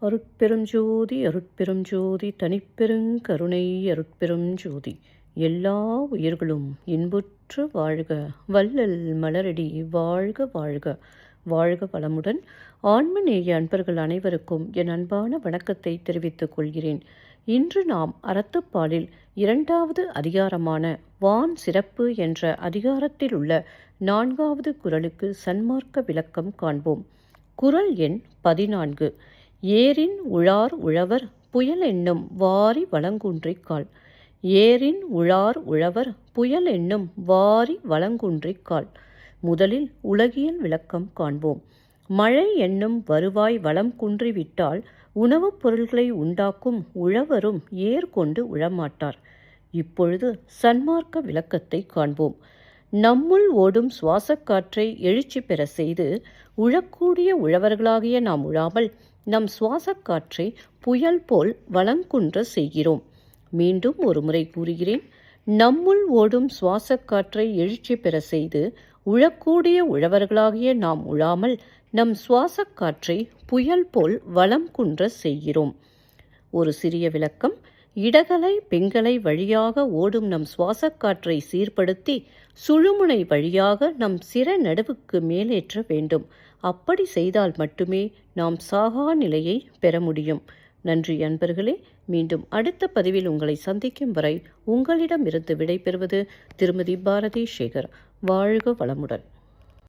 அருட்பெரும் ஜோதி அருட்பெரும் ஜோதி தனிப்பெருங்கருணை அருட்பெரும் ஜோதி. எல்லா உயிர்களும் இன்புற்று வாழ்க, வள்ளல் மலரடி வாழ்க வாழ்க. வாழ்க வளமுடன். ஆன்மநேய அன்பர்கள் அனைவருக்கும் என் அன்பான வணக்கத்தை தெரிவித்துக் கொள்கிறேன். இன்று நாம் அறத்துப்பாலில் 2வது அதிகாரமான வான் சிறப்பு என்ற அதிகாரத்தில் உள்ள 4வது குறளுக்கு சன்மார்க்க விளக்கம் காண்போம். குறள் எண் 14. ஏரின் உழார் உழவர் புயல் என்னும் வாரி வளங்குன்றிக்கால். ஏரின் உழார் உழவர் புயல் என்னும் வாரி வளங்குன்றிக்கால். முதலில் உலகியல் விளக்கம் காண்போம். மழை என்னும் வருவாய் வளம் குன்றிவிட்டால் உணவுப் பொருள்களை உண்டாக்கும் உழவரும் ஏர்கொண்டு உழமாட்டார். இப்பொழுது சன்மார்க்க விளக்கத்தை காண்போம். நம்முள் ஓடும் சுவாசக்காற்றை எழுச்சி பெற செய்து உழக்கூடிய உழவர்களாகிய நாம் உழாமல் நம் சுவாசக்காற்றை புயல் போல் வளங்குன்ற செய்கிறோம். மீண்டும் ஒரு முறை கூறுகிறேன். நம்முள் ஓடும் சுவாசக்காற்றை எழுச்சி பெற செய்து உழக்கூடிய உழவர்களாகிய நாம் உழாமல் நம் சுவாசக்காற்றை புயல் போல் வளம் குன்ற செய்கிறோம். ஒரு சிறிய விளக்கம். இடகலை பிங்கலை வழியாக ஓடும் நம் சுவாசக்காற்றை சீர்படுத்தி சுழுமுனை வழியாக நம் சிர நடுவுக்கு மேலேற்ற வேண்டும். அப்படி செய்தால் மட்டுமே நாம் சாகா நிலையை பெற முடியும். நன்றி அன்பர்களே. மீண்டும் அடுத்த பதிவில் உங்களை சந்திக்கும் வரை உங்களிடமிருந்து விடைபெறுவது திருமதி பாரதி சேகர். வாழ்க வளமுடன்.